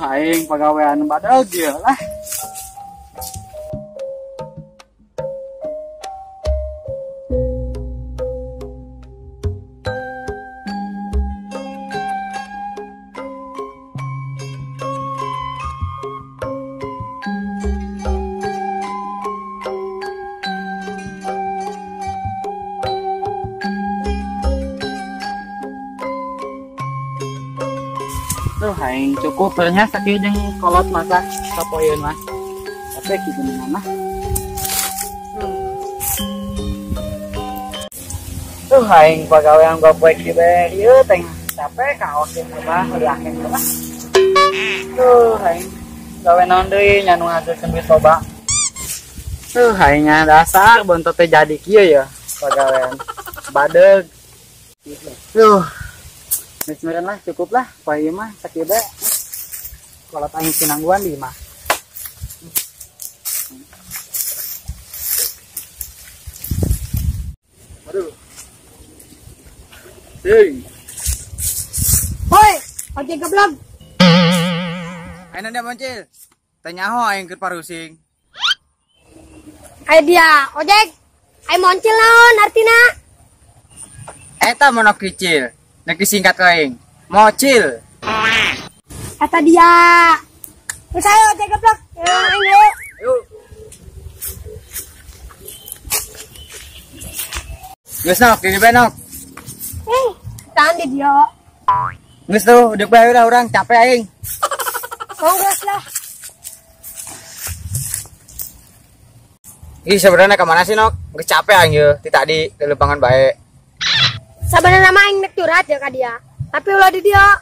Aing pagawean badag ya lah. Aing cukup banyak sakit yang kolot masak kapoyeun mah. Tapi gitu mah. Aing pagawean gopoek di be ieu teh capek kaos ieu mah heuyakeun mah. Aing gawe naon deui nya nu ngasilkeun duit loba. Aing nya dasar bontot teh jadi kieu ya pagawean badeg. Bismillah lah cukup lah poe mah sakieu bae. Kolot aing sinangguan di mah. Aduh. Hei. Hoi, ojek geblog. Ayeuna dia moncil. Tanya ho aing keur parusing. Aya dia, ojek. Aya moncil naon artina? Eta monok kecil. Nek singkat aing. Mocil. Kata dia. Wis ayo ojek geblog. Aing yuk. Yuk. Geus nok, di bae nok. Tahan di dia. Geus tuh, duduk bae udah urang capek aing. Kongres lah. Ih sebenarnya kemana sih nok? Geus capek aing ye, ti tadi di lepangan bae. Sebenarnya mah aing nek curhat ya ka dia. Tapi ulah di dia.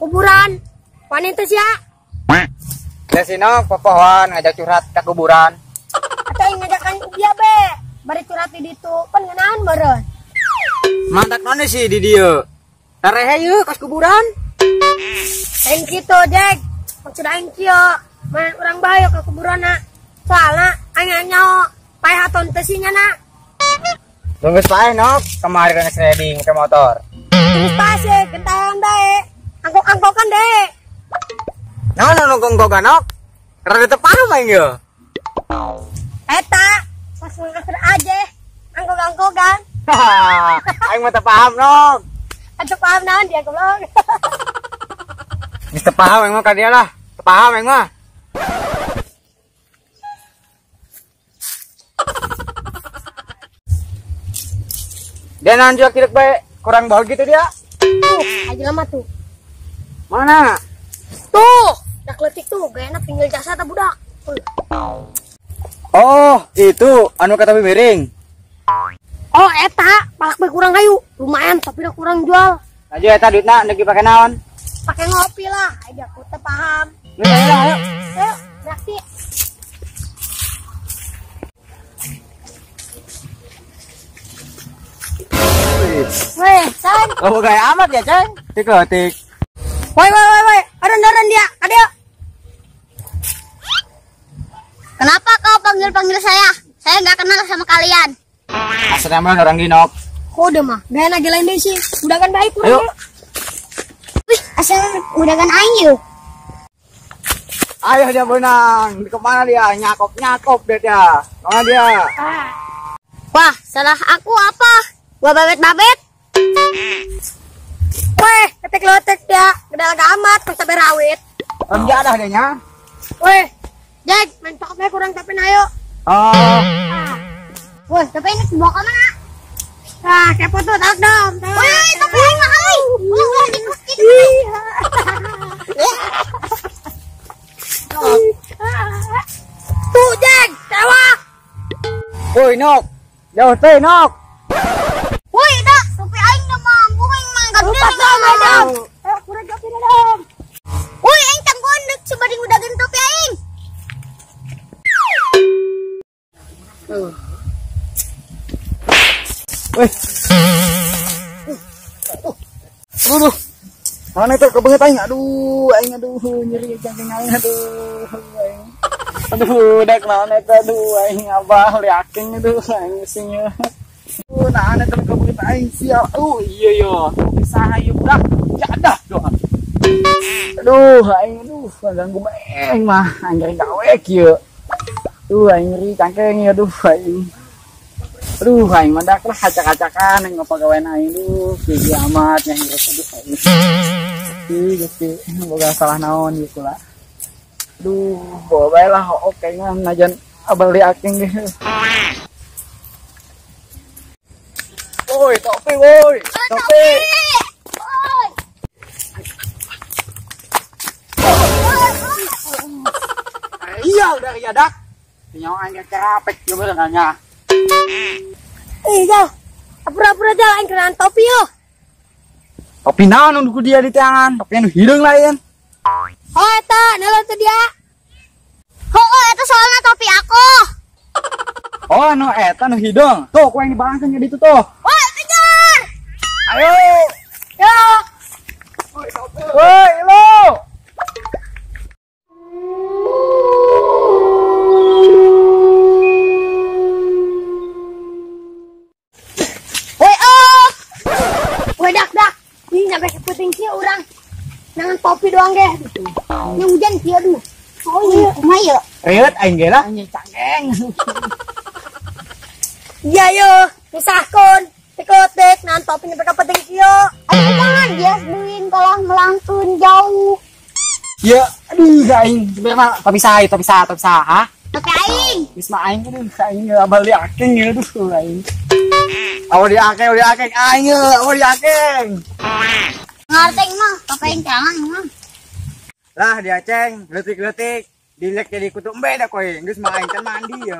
Kuburan. Wanita sia. Ya si nok popohan ngajak curhat ke kuburan. Atau aing ngajakan dia be. Bari curhat di ditu, pan ngeunaan beureun. Mantak none sih di dieu. Tarehe yeuh ka kuburan. Aing kitu, Jack. Maksud aing kieu, main urang bae ka kuburanna. Soalna aing nyaho paeh haton teu sinyana. Geus paeh nok, kemarin geus riding ke motor. Geus pase gentayan bae. Angkok-angkokan deh. Naon nu ngonggogan nok? Rada teu paham aing ye. Eta, pas ngasih aja angkok-angkokan. Aing mah teu paham nok. Atuh paham naon dia goblok. Geus teu paham aing mah ka dia lah. Teu paham aing mah. Dia nanjak tidak baik, kurang bau gitu dia. Aja lama tuh. Mana? Tuh, dak letik tuh, gak enak pinggir jasa ta budak. Oh, itu anu kata miring. Oh, eta, palak bae kurang kayu. Lumayan, tapi udah kurang jual. Aja eta duitna nek dipake naon? Pakai ngopi lah, aja aku teu paham. Ayo. Ayo, berarti. Weh, Ceng. Oh, gaya amat ya, Ceng. Tik. Woi. Aren dia. Adio. Kenapa kau panggil saya? Saya nggak kenal sama kalian. Asal mah orang ginok. Kode mah, gak enak lain deh sih. Udah kan baik Ayo. Wih, asal udah kan ayo. Ayo dia benang. Di kemana dia? Nyakop dia. Mana dia? Wah, salah aku apa? Gua babet. Weh, ketek dia. Gedal amat, masa berawit. Jadah dia nya. Weh, Jack, main paknya kurang tapi ayo. Oh. Weh, tapi ini dibawa ke mana? Nah, kepo tuh, tarik dong. Weh, tapi ini mahal. Wah, dikutin. Tuh, Jack, tewak. Woi, Nok. Jauh teh, Nok. Woi, dah, tapi aing udah mampu aing mangkat dia. Madam. Ayo, kurang jauh ini dong. Woi, aing tangguan dek sebanding udah gentopi aing. Wih. Aduh. Mana itu kebanget aing. Aduh, nyeri jangking aing. Aduh, aing. Aduh, dek naon eta aduh aing abah liaking itu aing isinya. Nah eta kabut aing sial. Iya yo. Bisa hayu budak. Jadah doang. Aduh, aing ganggu bae mah. Aing gawe kieu. Aing ngeri cangkeng ya aing. Aing mendak lah acak-acakan yang ngapagawean aing kiamat nya hirup aing. Gusti, boga salah naon ieu kula. Bawa bae lah oke nya najan abal diaking ge. Woi, topi woi. Topi. Iya udah ya dak. Nyawa aing kerapek coba nanya. Iya. Pura-pura jalan keran topi yo. Topi naon nu dia di tangan? Topi anu hideung lain. Oh eta, naon teh dia? Oh, eta soalnya topi aku. Oh, anu eta nu hideung. Tuh, ku yang dibalangkeun di ditu tuh. Woi, kejar. Ayo. Yo. Woi, lo. Woi dak. Ini nyampe keputing sih orang. Nangan topi doang ge. Ini hujan sih aduh. Oh iya, kumaha ya? Reut aing ge lah. Anjing cangkeng. Iya yo, misahkeun. Tikotek nangan topi nyampe keputing sih yo. Aduh jangan dia duin kalah melangkeun jauh. Ya, aduh aing sebenarnya topi saha, ha? Topi aing. Geus mah aing aing abal diaking ya aduh aing. Awal diaking aing awal diaking. Ngarteng mah, topi aing jangan mah. Lah diaceng, letik-letik, dilek jadi kutu embe dah koy. Geus mah aing kan mandi ya.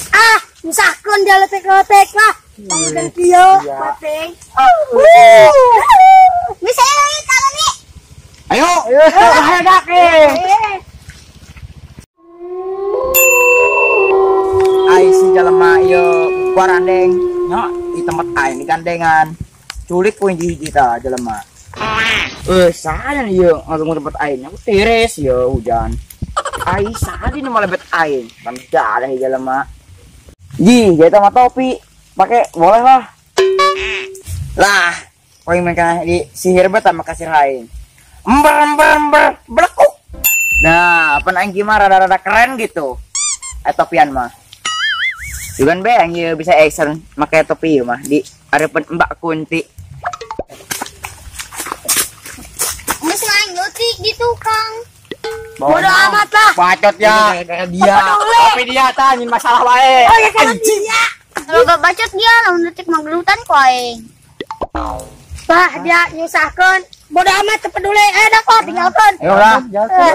Ah, misahkeun dia letek-letek lah. Tanggung kieu, penting. Bisa ya kalau nih. Ayo dak. Ai si jalema ieu barandeng nya di tempat aing di gandengan. Culik poin hiji ta jalema. Saha ieu ngagunggu tempat aing nya tires ieu hujan. Ai saha di nu malebet aing. Pamda ada jalema. Ji, eta mah topi. Pakai boleh lah. Lah, poin mereka di sihir bet sama kasir aing. Ember belekuk. Nah, apa aing gimana rada-rada keren gitu. Topian mah. Juga be yang bisa action pakai topi mah di arepan Mbak Kunti. Geus main gotik di tukang. Bodoh amat lah. Bacot ya. Dia. Tapi dia tanya masalah wae. Oh ya kalau dia. Kalau gak bacot dia lamun detik maglutan ku aing. Pak dia nyusahkeun. Bodoh amat teu peduli. Dah kok tinggalkeun. Ayo lah.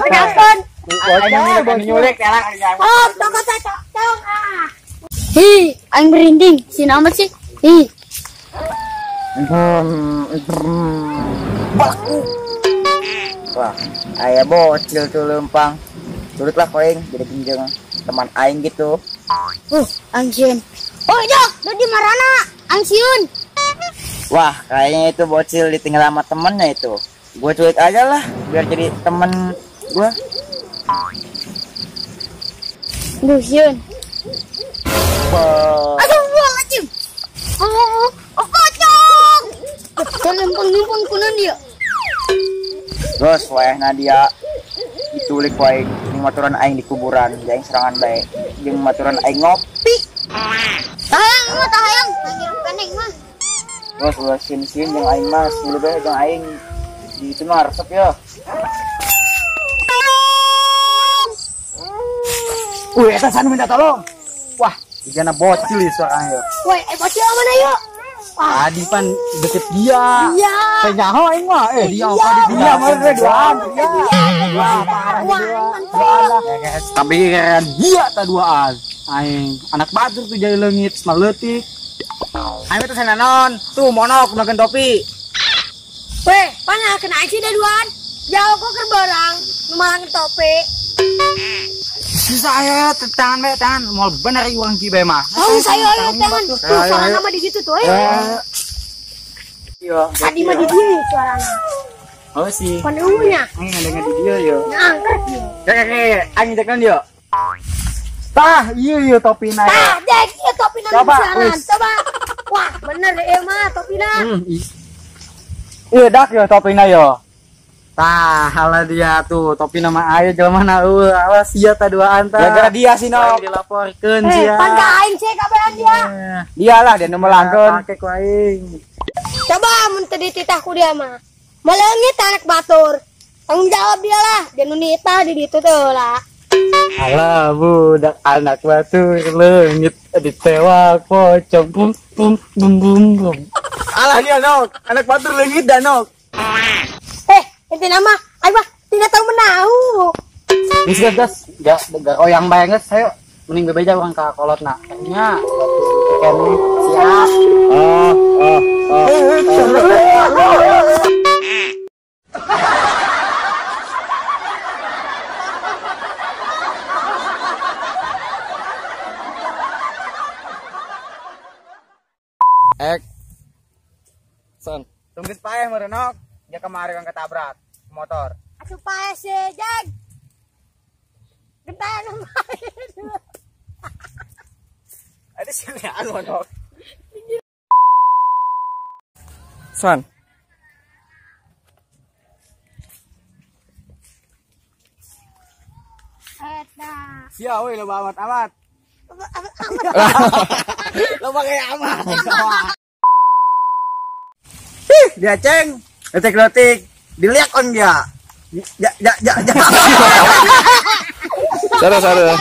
Tinggalkeun. Aing nyulik ya. Oh, tong ah. Hi, aing merinding. Si nama sih? Hi. Wah, aya bocil tuh lempang. Turutlah koing jadi pinjeng teman aing gitu. Anjing. Oh, Dok, lu di marana? Angsiun. Wah, kayaknya itu bocil ditinggal sama temennya itu. Gue culik aja lah biar jadi temen gue. Duh, Siun. Aduh, anjing. Oh, pocong. Lempang-lempang kunan dia. Terus wae Nadia diculik wae jeung maturan aing di kuburan, jeung serangan bae. Jeung maturan aing ngopi. Tahayang, ngirup keneng mah. Terus ulah sin-sin jeung aing mah, dulu bae jeung aing di itu mah resep ya. Eta sana minta tolong. Wah, dijana bocil suaranya. Woi, bocil mana yuk? Tadi pan deket dia. Iya. Senyaho aing mah. Dia apa di dia mah duaan. Tapi kan dia ta duaan. Aing anak batur tuh jadi leungit maleutik. Aing teh sana naon? Tuh monok gunakeun topi. Weh, pana kena aing da duaan. Jauh kok keur barang, malang topi. Saya tangan be tangan mau bener uang ki be mah. Oh, saya tangan. Tuh suarana mah di situ tuh. Iya. Iya. Tadi mah di dia suarana. Oh sih. Penuhnya. Aing ngadengin dia yo. Angker dia. Kayak aing tekan dia. Tah, iya topi naik. Ah, dek, iya topi nang Coba, besaran. wis. Coba. Wah, bener ya mah topi nang. Iya dak yo topi na yo. Tah, halah dia tuh topi nama ayo jelema na awas sia ta duaan tah. Gara-gara dia sih nok. Dilaporkeun sia. Pan ka aing cek kabean dia. Dialah dia nu melangkeun. Pake ku aing. Coba mun teu dititahku dia mah. Maleungit anak batur. Tanggung jawab dia lah. Dia nu nitah di ditu teh lah. Alah budak anak batu leungit ditewak pocong bum bum bum bum bum. Alah dia nok. Anak batur leungit dah nok. Ente nama, ayo bah, tidak tahu menahu. Bisa gas, gak koyang banget saya. Mending bebeja orang ka kolotna. Nya, kene siap. Son. Tunggis paeh merenok. Dia kemarin kan ketabrak motor. Asup pae si Jag. Gentayan nama. Ada sinyaan monok. Son. Eta. Sia euy lo amat-amat. Lo pakai amat. Dia ceng. Letik-letik. Dilihat on dia. Ja. Salah.